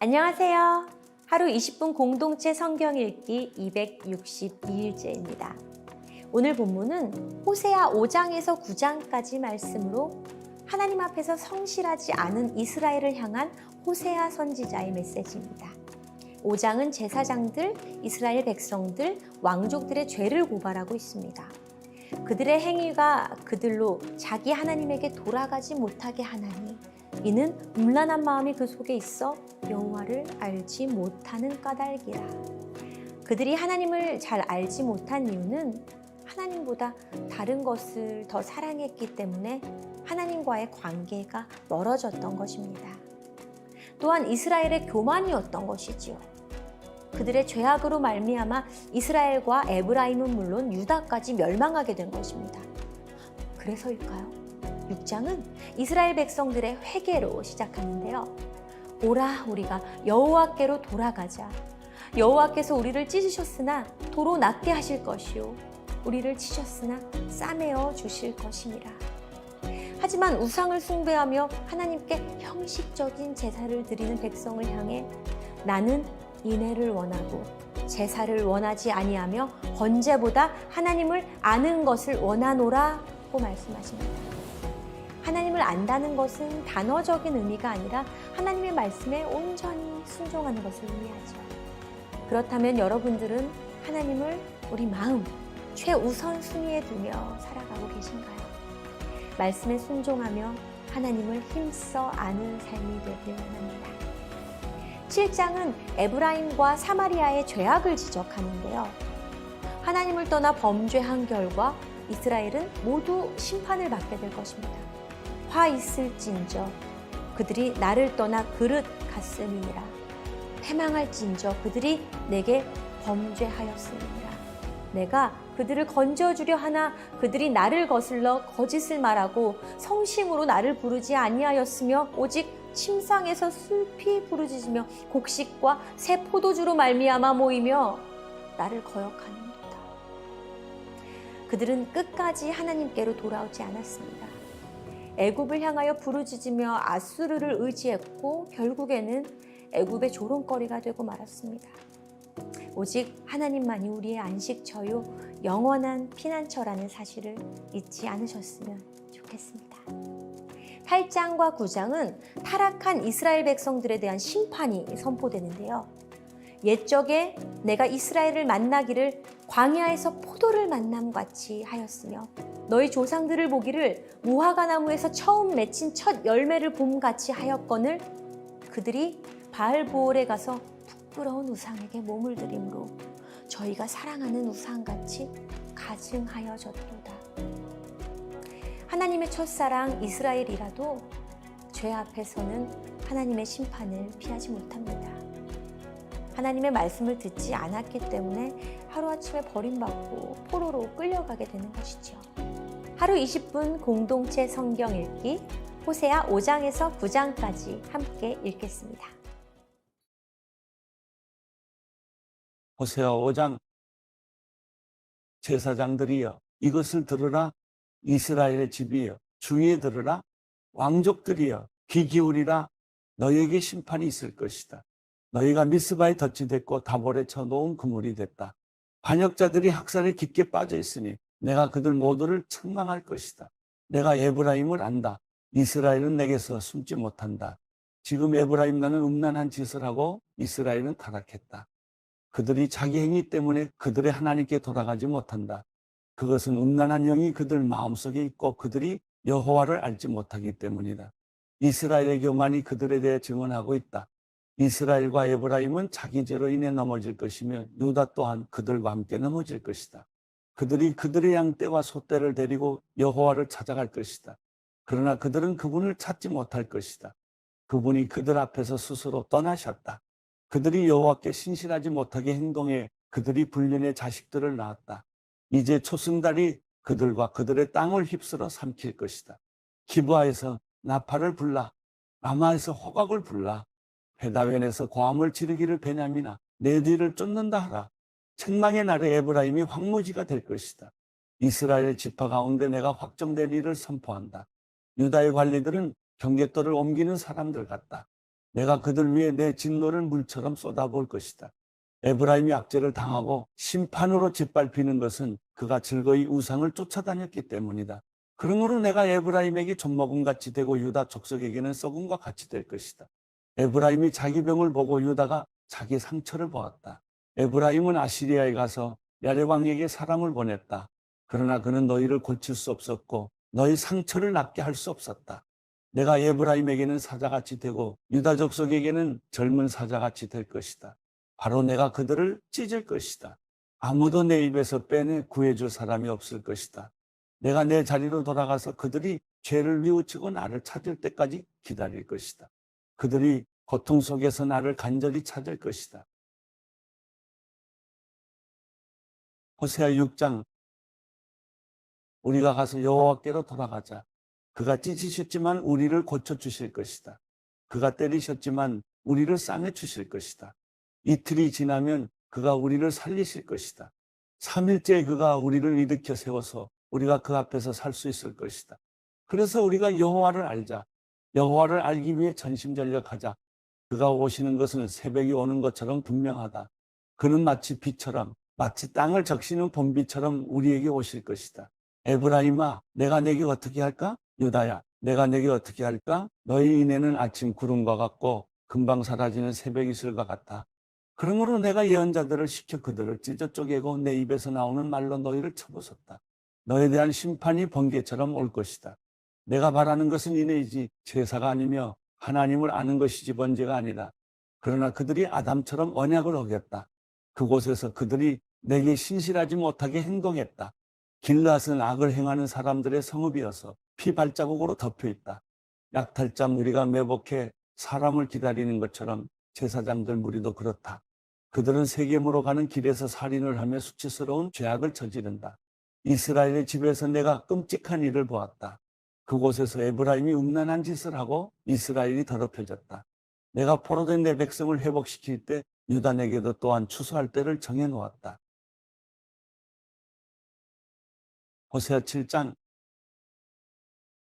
안녕하세요. 하루 20분 공동체 성경 읽기 262일째입니다. 오늘 본문은 호세아 5장에서 9장까지 말씀으로 하나님 앞에서 성실하지 않은 이스라엘을 향한 호세아 선지자의 메시지입니다. 5장은 제사장들, 이스라엘 백성들, 왕족들의 죄를 고발하고 있습니다. 그들의 행위가 그들로 자기 하나님에게 돌아가지 못하게 하나니 이는 음란한 마음이 그 속에 있어 여호와를 알지 못하는 까닭이라. 그들이 하나님을 잘 알지 못한 이유는 하나님보다 다른 것을 더 사랑했기 때문에 하나님과의 관계가 멀어졌던 것입니다. 또한 이스라엘의 교만이었던 것이지요. 그들의 죄악으로 말미암아 이스라엘과 에브라임은 물론 유다까지 멸망하게 된 것입니다. 그래서일까요? 6장은 이스라엘 백성들의 회개로 시작하는데요. 오라 우리가 여호와께로 돌아가자. 여호와께서 우리를 찢으셨으나 도로 낫게 하실 것이요 우리를 치셨으나 싸매어 주실 것이니라. 하지만 우상을 숭배하며 하나님께 형식적인 제사를 드리는 백성을 향해 나는 인애를 원하고 제사를 원하지 아니하며 번제보다 하나님을 아는 것을 원하노라고 말씀하십니다. 하나님을 안다는 것은 단어적인 의미가 아니라 하나님의 말씀에 온전히 순종하는 것을 의미하죠. 그렇다면 여러분들은 하나님을 우리 마음 최우선 순위에 두며 살아가고 계신가요? 말씀에 순종하며 하나님을 힘써 아는 삶이 되길 원합니다. 7장은 에브라임과 사마리아의 죄악을 지적하는데요. 하나님을 떠나 범죄한 결과 이스라엘은 모두 심판을 받게 될 것입니다. 화 있을진저 그들이 나를 떠나 그릇 같음이니라. 패망할진저 그들이 내게 범죄하였음이니라. 내가 그들을 건져주려 하나 그들이 나를 거슬러 거짓을 말하고 성심으로 나를 부르지 아니하였으며 오직 침상에서 슬피 부르짖으며 곡식과 새 포도주로 말미암아 모이며 나를 거역하는도다. 그들은 끝까지 하나님께로 돌아오지 않았습니다. 애굽을 향하여 부르짖으며 아수르를 의지했고 결국에는 애굽의 조롱거리가 되고 말았습니다. 오직 하나님만이 우리의 안식처요 영원한 피난처라는 사실을 잊지 않으셨으면 좋겠습니다. 8장과 9장은 타락한 이스라엘 백성들에 대한 심판이 선포되는데요. 옛적에 내가 이스라엘을 만나기를 광야에서 포도를 만남같이 하였으며 너희 조상들을 보기를 무화과 나무에서 처음 맺힌 첫 열매를 봄같이 하였거늘 그들이 바알보올에 가서 부끄러운 우상에게 몸을 들이므로 저희가 사랑하는 우상같이 가증하여졌도다. 하나님의 첫사랑 이스라엘이라도 죄 앞에서는 하나님의 심판을 피하지 못합니다. 하나님의 말씀을 듣지 않았기 때문에 하루아침에 버림받고 포로로 끌려가게 되는 것이죠. 하루 20분 공동체 성경 읽기 호세아 5장에서 9장까지 함께 읽겠습니다. 호세아 5장 제사장들이여 이것을 들으라. 이스라엘의 집이여 주위에 들으라. 왕족들이여 귀 기울이라. 너희에게 심판이 있을 것이다. 너희가 미스바에 덫이 됐고 다볼에 쳐놓은 그물이 됐다. 반역자들이 학살에 깊게 빠져 있으니 내가 그들 모두를 책망할 것이다. 내가 에브라임을 안다. 이스라엘은 내게서 숨지 못한다. 지금 에브라임 나는 음란한 짓을 하고 이스라엘은 타락했다. 그들이 자기 행위 때문에 그들의 하나님께 돌아가지 못한다. 그것은 음란한 영이 그들 마음속에 있고 그들이 여호와를 알지 못하기 때문이다. 이스라엘의 교만이 그들에 대해 증언하고 있다. 이스라엘과 에브라임은 자기 죄로 인해 넘어질 것이며 유다 또한 그들과 함께 넘어질 것이다. 그들이 그들의 양떼와 소떼를 데리고 여호와를 찾아갈 것이다. 그러나 그들은 그분을 찾지 못할 것이다. 그분이 그들 앞에서 스스로 떠나셨다. 그들이 여호와께 신실하지 못하게 행동해 그들이 불륜의 자식들을 낳았다. 이제 초승달이 그들과 그들의 땅을 휩쓸어 삼킬 것이다. 기브아에서 나팔을 불라. 라마에서 호각을 불라. 베다웬에서 고함을 지르기를 베냐민아 내 뒤를 쫓는다 하라. 책망의 날에 에브라임이 황무지가 될 것이다. 이스라엘 지파 가운데 내가 확정된 일을 선포한다. 유다의 관리들은 경계도를 옮기는 사람들 같다. 내가 그들 위해 내 진노를 물처럼 쏟아부을 것이다. 에브라임이 악재를 당하고 심판으로 짓밟히는 것은 그가 즐거이 우상을 쫓아다녔기 때문이다. 그러므로 내가 에브라임에게 젖먹음 같이 되고 유다 족속에게는 썩음과 같이 될 것이다. 에브라임이 자기 병을 보고 유다가 자기 상처를 보았다. 에브라임은 아시리아에 가서 야레왕에게 사람을 보냈다. 그러나 그는 너희를 고칠 수 없었고 너희 상처를 낫게 할 수 없었다. 내가 에브라임에게는 사자같이 되고 유다 족속에게는 젊은 사자같이 될 것이다. 바로 내가 그들을 찢을 것이다. 아무도 내 입에서 빼내 구해줄 사람이 없을 것이다. 내가 내 자리로 돌아가서 그들이 죄를 뉘우치고 나를 찾을 때까지 기다릴 것이다. 그들이 고통 속에서 나를 간절히 찾을 것이다. 호세아 6장. 우리가 가서 여호와께로 돌아가자. 그가 찢으셨지만 우리를 고쳐주실 것이다. 그가 때리셨지만 우리를 싸매주실 것이다. 이틀이 지나면 그가 우리를 살리실 것이다. 3일째 그가 우리를 일으켜 세워서 우리가 그 앞에서 살 수 있을 것이다. 그래서 우리가 여호와를 알자. 여호와를 알기 위해 전심전력하자. 그가 오시는 것은 새벽이 오는 것처럼 분명하다. 그는 마치 비처럼, 마치 땅을 적시는 봄비처럼 우리에게 오실 것이다. 에브라임아, 내가 내게 어떻게 할까? 유다야, 내가 내게 어떻게 할까? 너희 인해는 아침 구름과 같고 금방 사라지는 새벽 이슬과 같다. 그러므로 내가 예언자들을 시켜 그들을 찢어 쪼개고 내 입에서 나오는 말로 너희를 쳐부쉈다. 너에 대한 심판이 번개처럼 올 것이다. 내가 바라는 것은 이내이지 제사가 아니며 하나님을 아는 것이지 번제가 아니다. 그러나 그들이 아담처럼 언약을 어겼다. 그곳에서 그들이 내게 신실하지 못하게 행동했다. 길앗은 악을 행하는 사람들의 성읍이어서 피 발자국으로 덮여있다. 약탈자 무리가 매복해 사람을 기다리는 것처럼 제사장들 무리도 그렇다. 그들은 세겜으로 가는 길에서 살인을 하며 수치스러운 죄악을 저지른다. 이스라엘의 집에서 내가 끔찍한 일을 보았다. 그곳에서 에브라임이 음란한 짓을 하고 이스라엘이 더럽혀졌다. 내가 포로된 내 백성을 회복시킬 때 유다에게도 또한 추수할 때를 정해놓았다. 호세아 7장.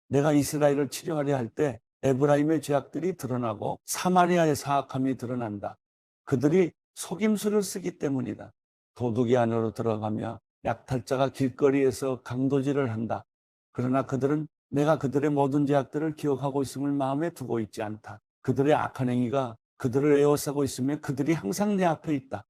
내가 이스라엘을 치료하려 할 때 에브라임의 죄악들이 드러나고 사마리아의 사악함이 드러난다. 그들이 속임수를 쓰기 때문이다. 도둑이 안으로 들어가며 약탈자가 길거리에서 강도질을 한다. 그러나 그들은 내가 그들의 모든 죄악들을 기억하고 있음을 마음에 두고 있지 않다. 그들의 악한 행위가 그들을 에워싸고 있으며 그들이 항상 내 앞에 있다.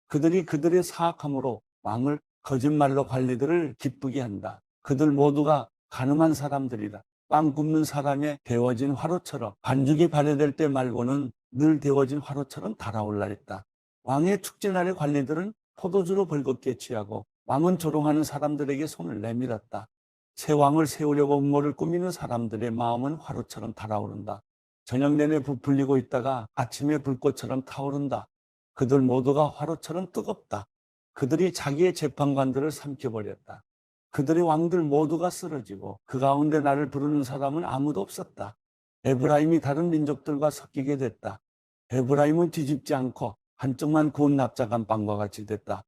그들이 그들의 사악함으로 왕을 거짓말로 관리들을 기쁘게 한다. 그들 모두가 가늠한 사람들이다. 빵 굽는 사람의 데워진 화로처럼 반죽이 발효될 때 말고는 늘 데워진 화로처럼 달아올라 있다. 왕의 축제날의 관리들은 포도주로 벌겋게 취하고 왕은 조롱하는 사람들에게 손을 내밀었다. 새 왕을 세우려고 음모를 꾸미는 사람들의 마음은 화로처럼 달아오른다. 저녁 내내 부풀리고 있다가 아침에 불꽃처럼 타오른다. 그들 모두가 화로처럼 뜨겁다. 그들이 자기의 재판관들을 삼켜버렸다. 그들의 왕들 모두가 쓰러지고 그 가운데 나를 부르는 사람은 아무도 없었다. 에브라임이 다른 민족들과 섞이게 됐다. 에브라임은 뒤집지 않고 한쪽만 구운 납작한 빵과 같이 됐다.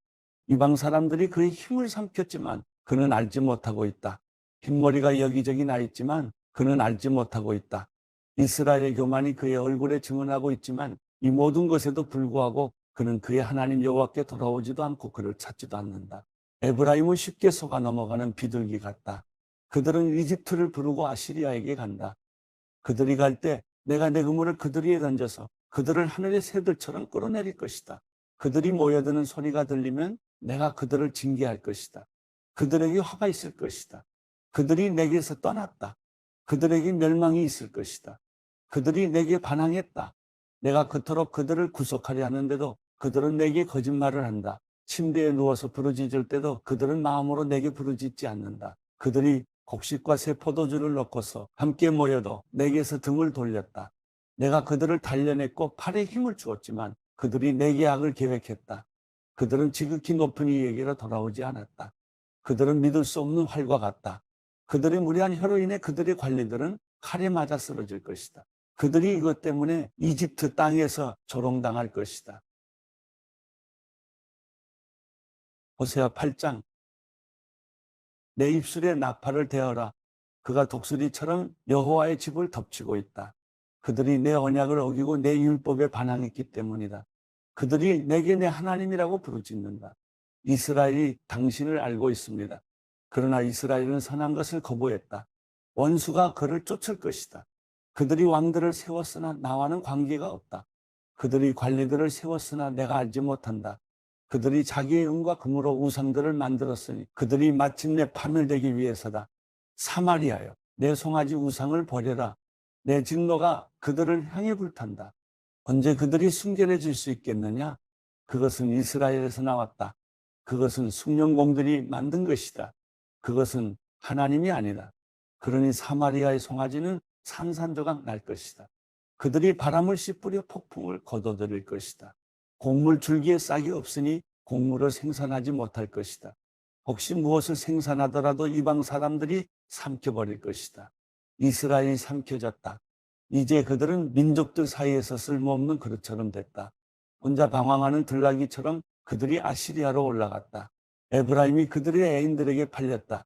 이방 사람들이 그의 힘을 삼켰지만 그는 알지 못하고 있다. 흰머리가 여기저기 나 있지만 그는 알지 못하고 있다. 이스라엘의 교만이 그의 얼굴에 증언하고 있지만 이 모든 것에도 불구하고 그는 그의 하나님 여호와께 돌아오지도 않고 그를 찾지도 않는다. 에브라임은 쉽게 속아 넘어가는 비둘기 같다. 그들은 이집트를 부르고 아시리아에게 간다. 그들이 갈 때 내가 내 그물을 그들 위에 던져서 그들을 하늘의 새들처럼 끌어내릴 것이다. 그들이 모여드는 소리가 들리면 내가 그들을 징계할 것이다. 그들에게 화가 있을 것이다. 그들이 내게서 떠났다. 그들에게 멸망이 있을 것이다. 그들이 내게 반항했다. 내가 그토록 그들을 구속하려 하는데도 그들은 내게 거짓말을 한다. 침대에 누워서 부르짖을 때도 그들은 마음으로 내게 부르짖지 않는다. 그들이 곡식과 새 포도주를 넣고서 함께 모여도 내게서 등을 돌렸다. 내가 그들을 단련했고 팔에 힘을 주었지만 그들이 내게 악을 계획했다. 그들은 지극히 높은 이에게로 돌아오지 않았다. 그들은 믿을 수 없는 활과 같다. 그들의 무리한 혀로 인해 그들의 관리들은 칼에 맞아 쓰러질 것이다. 그들이 이것 때문에 이집트 땅에서 조롱당할 것이다. 호세아 8장. 내 입술에 나팔을 대어라. 그가 독수리처럼 여호와의 집을 덮치고 있다. 그들이 내 언약을 어기고 내 율법에 반항했기 때문이다. 그들이 내게 내 하나님이라고 부르짖는다. 이스라엘이 당신을 알고 있습니다. 그러나 이스라엘은 선한 것을 거부했다. 원수가 그를 쫓을 것이다. 그들이 왕들을 세웠으나 나와는 관계가 없다. 그들이 관리들을 세웠으나 내가 알지 못한다. 그들이 자기의 은과 금으로 우상들을 만들었으니 그들이 마침내 파멸되기 위해서다. 사마리아여, 내 송아지 우상을 버려라. 내 진노가 그들을 향해 불탄다. 언제 그들이 순결해질 수 있겠느냐? 그것은 이스라엘에서 나왔다. 그것은 숭령공들이 만든 것이다. 그것은 하나님이 아니다. 그러니 사마리아의 송아지는 산산조각 날 것이다. 그들이 바람을 씨뿌려 폭풍을 거둬들일 것이다. 곡물 줄기에 싹이 없으니 곡물을 생산하지 못할 것이다. 혹시 무엇을 생산하더라도 이방 사람들이 삼켜버릴 것이다. 이스라엘이 삼켜졌다. 이제 그들은 민족들 사이에서 쓸모없는 그릇처럼 됐다. 혼자 방황하는 들나귀처럼 그들이 아시리아로 올라갔다. 에브라임이 그들의 애인들에게 팔렸다.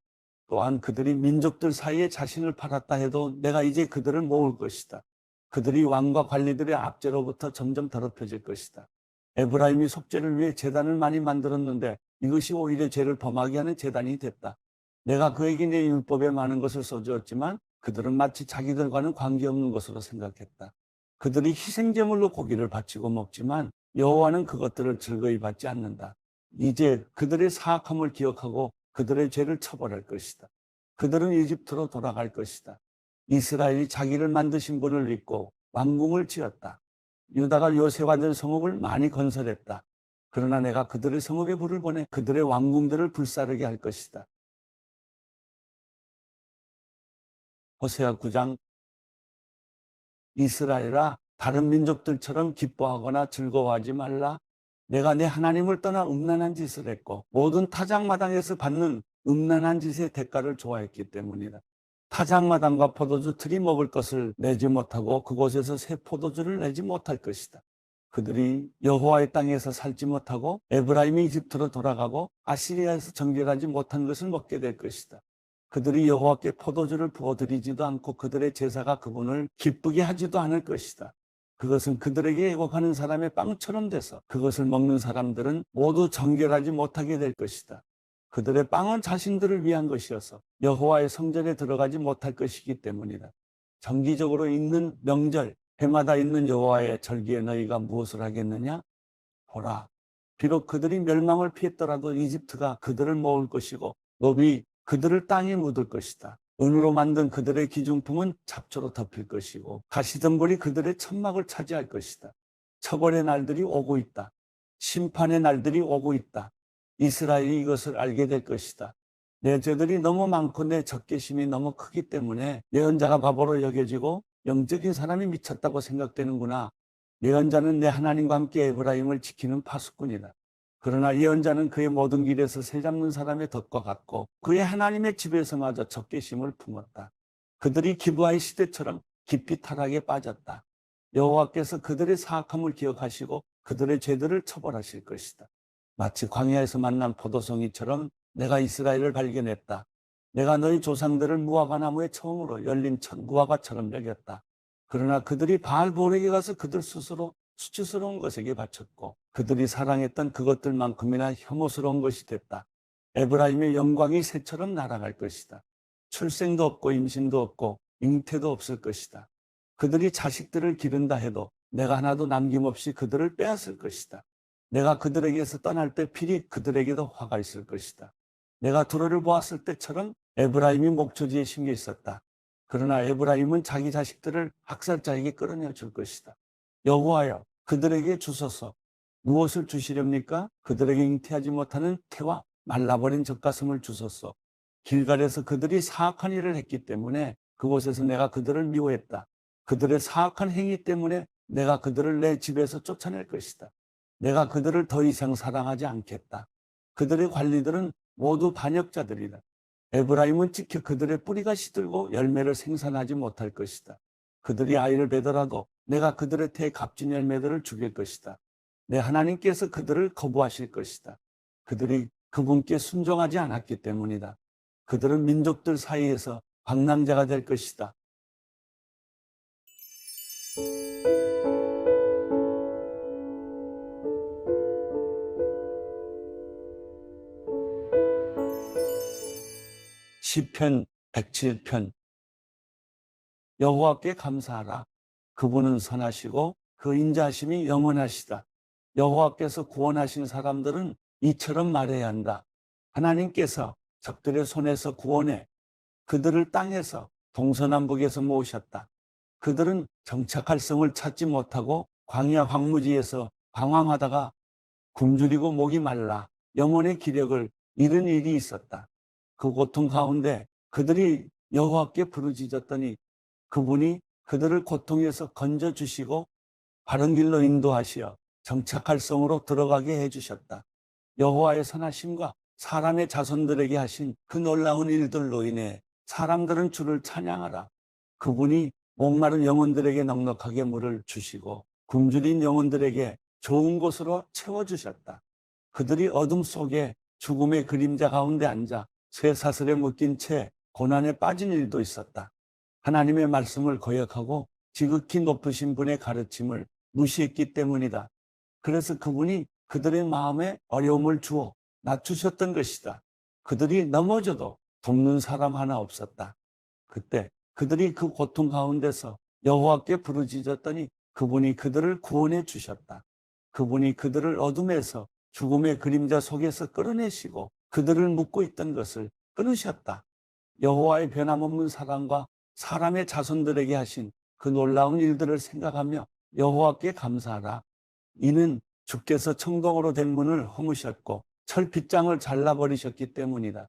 또한 그들이 민족들 사이에 자신을 팔았다 해도 내가 이제 그들을 모을 것이다. 그들이 왕과 관리들의 압제로부터 점점 더럽혀질 것이다. 에브라임이 속죄를 위해 제단을 많이 만들었는데 이것이 오히려 죄를 범하게 하는 제단이 됐다. 내가 그에게 내 율법에 많은 것을 써주었지만 그들은 마치 자기들과는 관계없는 것으로 생각했다. 그들이 희생제물로 고기를 바치고 먹지만 여호와는 그것들을 즐거이 받지 않는다. 이제 그들의 사악함을 기억하고 그들의 죄를 처벌할 것이다. 그들은 이집트로 돌아갈 것이다. 이스라엘이 자기를 만드신 분을 믿고 왕궁을 지었다. 유다가 요새와 된 성읍을 많이 건설했다. 그러나 내가 그들의 성읍에 불을 보내 그들의 왕궁들을 불사르게 할 것이다. 호세아 9장. 이스라엘아, 다른 민족들처럼 기뻐하거나 즐거워하지 말라. 내가 내 하나님을 떠나 음란한 짓을 했고 모든 타작마당에서 받는 음란한 짓의 대가를 좋아했기 때문이다. 타작마당과 포도주 틀이 먹을 것을 내지 못하고 그곳에서 새 포도주를 내지 못할 것이다. 그들이 여호와의 땅에서 살지 못하고 에브라임이 이집트로 돌아가고 아시리아에서 정결하지 못한 것을 먹게 될 것이다. 그들이 여호와께 포도주를 부어드리지도 않고 그들의 제사가 그분을 기쁘게 하지도 않을 것이다. 그것은 그들에게 애곡하는 사람의 빵처럼 돼서 그것을 먹는 사람들은 모두 정결하지 못하게 될 것이다. 그들의 빵은 자신들을 위한 것이어서 여호와의 성전에 들어가지 못할 것이기 때문이다. 정기적으로 있는 명절, 해마다 있는 여호와의 절기에 너희가 무엇을 하겠느냐? 보라, 비록 그들이 멸망을 피했더라도 이집트가 그들을 모을 것이고 노비 그들을 땅에 묻을 것이다. 은으로 만든 그들의 기중품은 잡초로 덮일 것이고 가시덤불이 그들의 천막을 차지할 것이다. 처벌의 날들이 오고 있다. 심판의 날들이 오고 있다. 이스라엘이 이것을 알게 될 것이다. 내 죄들이 너무 많고 내 적개심이 너무 크기 때문에 예언자가 바보로 여겨지고 영적인 사람이 미쳤다고 생각되는구나. 예언자는 내 하나님과 함께 에브라임을 지키는 파수꾼이다. 그러나 예언자는 그의 모든 길에서 새 잡는 사람의 덫과 같고 그의 하나님의 집에서마저 적개심을 품었다. 그들이 기브아의 시대처럼 깊이 타락에 빠졌다. 여호와께서 그들의 사악함을 기억하시고 그들의 죄들을 처벌하실 것이다. 마치 광야에서 만난 포도송이처럼 내가 이스라엘을 발견했다. 내가 너희 조상들을 무화과 나무에 처음으로 열린 첫 무화과처럼 여겼다. 그러나 그들이 바알볼에게 가서 그들 스스로 수치스러운 것에게 바쳤고 그들이 사랑했던 그것들만큼이나 혐오스러운 것이 됐다. 에브라임의 영광이 새처럼 날아갈 것이다. 출생도 없고 임신도 없고 잉태도 없을 것이다. 그들이 자식들을 기른다 해도 내가 하나도 남김없이 그들을 빼앗을 것이다. 내가 그들에게서 떠날 때 필히 그들에게도 화가 있을 것이다. 내가 두로를 보았을 때처럼 에브라임이 목초지에 심겨 있었다. 그러나 에브라임은 자기 자식들을 학살자에게 끌어내 줄 것이다. 여호와여, 그들에게 주소서. 무엇을 주시렵니까? 그들에게 잉태하지 못하는 태와 말라버린 젖가슴을 주소서. 길갈에서 그들이 사악한 일을 했기 때문에 그곳에서 내가 그들을 미워했다. 그들의 사악한 행위 때문에 내가 그들을 내 집에서 쫓아낼 것이다. 내가 그들을 더 이상 사랑하지 않겠다. 그들의 관리들은 모두 반역자들이다. 에브라임은 지켜 그들의 뿌리가 시들고 열매를 생산하지 못할 것이다. 그들이 아이를 배더라도 내가 그들의 태의 값진 열매들을 죽일 것이다. 내 하나님께서 그들을 거부하실 것이다. 그들이 그분께 순종하지 않았기 때문이다. 그들은 민족들 사이에서 방랑자가 될 것이다. 시편 107편. 여호와께 감사하라. 그분은 선하시고 그 인자하심이 영원하시다. 여호와께서 구원하신 사람들은 이처럼 말해야 한다. 하나님께서 적들의 손에서 구원해 그들을 땅에서 동서남북에서 모으셨다. 그들은 정착할 성을 찾지 못하고 광야 황무지에서 방황하다가 굶주리고 목이 말라 영혼의 기력을 잃은 일이 있었다. 그 고통 가운데 그들이 여호와께 부르짖었더니 그분이 그들을 고통에서 건져주시고 바른 길로 인도하시어 정착할 성으로 들어가게 해주셨다. 여호와의 선하심과 사람의 자손들에게 하신 그 놀라운 일들로 인해 사람들은 주를 찬양하라. 그분이 목마른 영혼들에게 넉넉하게 물을 주시고 굶주린 영혼들에게 좋은 곳으로 채워주셨다. 그들이 어둠 속에 죽음의 그림자 가운데 앉아 쇠사슬에 묶인 채 고난에 빠진 일도 있었다. 하나님의 말씀을 거역하고 지극히 높으신 분의 가르침을 무시했기 때문이다. 그래서 그분이 그들의 마음에 어려움을 주어 낮추셨던 것이다. 그들이 넘어져도 돕는 사람 하나 없었다. 그때 그들이 그 고통 가운데서 여호와께 부르짖었더니 그분이 그들을 구원해 주셨다. 그분이 그들을 어둠에서 죽음의 그림자 속에서 끌어내시고 그들을 묶고 있던 것을 끊으셨다. 여호와의 변함없는 사랑과 사람의 자손들에게 하신 그 놀라운 일들을 생각하며 여호와께 감사하라. 이는 주께서 청동으로 된 문을 허무셨고 철빗장을 잘라버리셨기 때문이다.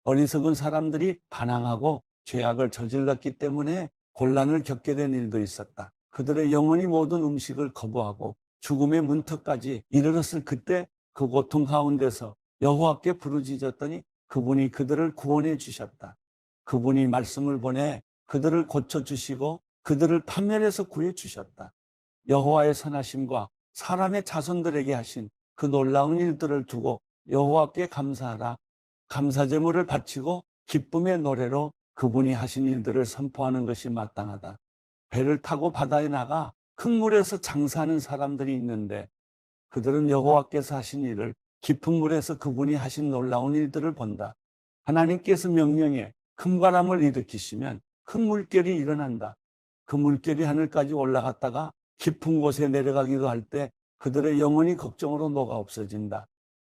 어리석은 사람들이 반항하고 죄악을 저질렀기 때문에 곤란을 겪게 된 일도 있었다. 그들의 영혼이 모든 음식을 거부하고 죽음의 문턱까지 이르렀을 그때 그 고통 가운데서 여호와께 부르짖었더니 그분이 그들을 구원해 주셨다. 그분이 말씀을 보내 그들을 고쳐주시고 그들을 파멸해서 구해 주셨다. 여호와의 선하심과 사람의 자손들에게 하신 그 놀라운 일들을 두고 여호와께 감사하라. 감사 제물을 바치고 기쁨의 노래로 그분이 하신 일들을 선포하는 것이 마땅하다. 배를 타고 바다에 나가 큰 물에서 장사하는 사람들이 있는데 그들은 여호와께서 하신 일을 깊은 물에서 그분이 하신 놀라운 일들을 본다. 하나님께서 명령해 큰 바람을 일으키시면 큰 물결이 일어난다. 그 물결이 하늘까지 올라갔다가 깊은 곳에 내려가기도 할 때 그들의 영혼이 걱정으로 녹아 없어진다.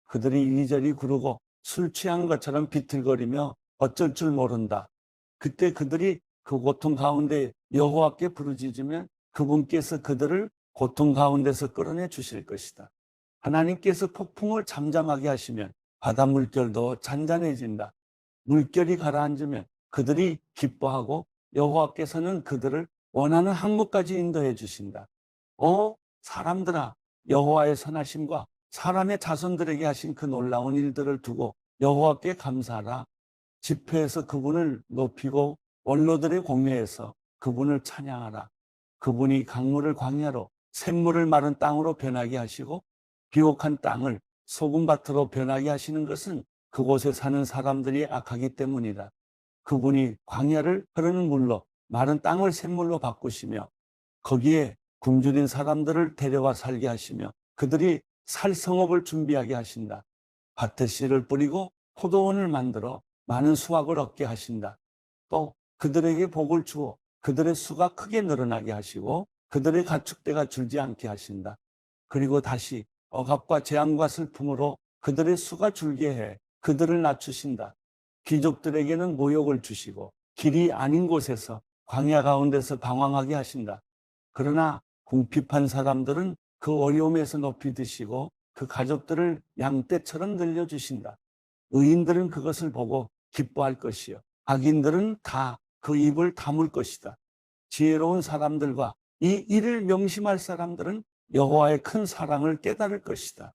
그들이 이리저리 구르고 술 취한 것처럼 비틀거리며 어쩔 줄 모른다. 그때 그들이 그 고통 가운데 여호와께 부르짖으면 그분께서 그들을 고통 가운데서 끌어내 주실 것이다. 하나님께서 폭풍을 잠잠하게 하시면 바다 물결도 잔잔해진다. 물결이 가라앉으면 그들이 기뻐하고 여호와께서는 그들을 원하는 항구까지 인도해 주신다. 사람들아, 여호와의 선하심과 사람의 자손들에게 하신 그 놀라운 일들을 두고 여호와께 감사하라. 집회에서 그분을 높이고 원로들의 공회에서 그분을 찬양하라. 그분이 강물을 광야로 샘물을 마른 땅으로 변하게 하시고 비옥한 땅을 소금밭으로 변하게 하시는 것은 그곳에 사는 사람들이 악하기 때문이다. 그분이 광야를 흐르는 물로 마른 땅을 샘물로 바꾸시며 거기에 굶주린 사람들을 데려와 살게 하시며 그들이 살 성읍을 준비하게 하신다. 밭에 씨를 뿌리고 포도원을 만들어 많은 수확을 얻게 하신다. 또 그들에게 복을 주어 그들의 수가 크게 늘어나게 하시고 그들의 가축대가 줄지 않게 하신다. 그리고 다시 억압과 재앙과 슬픔으로 그들의 수가 줄게 해 그들을 낮추신다. 귀족들에게는 모욕을 주시고 길이 아닌 곳에서 광야 가운데서 방황하게 하신다. 그러나 궁핍한 사람들은 그 어려움에서 높이 드시고 그 가족들을 양떼처럼 늘려주신다. 의인들은 그것을 보고 기뻐할 것이요 악인들은 다 그 입을 다물 것이다. 지혜로운 사람들과 이 일을 명심할 사람들은 여호와의 큰 사랑을 깨달을 것이다.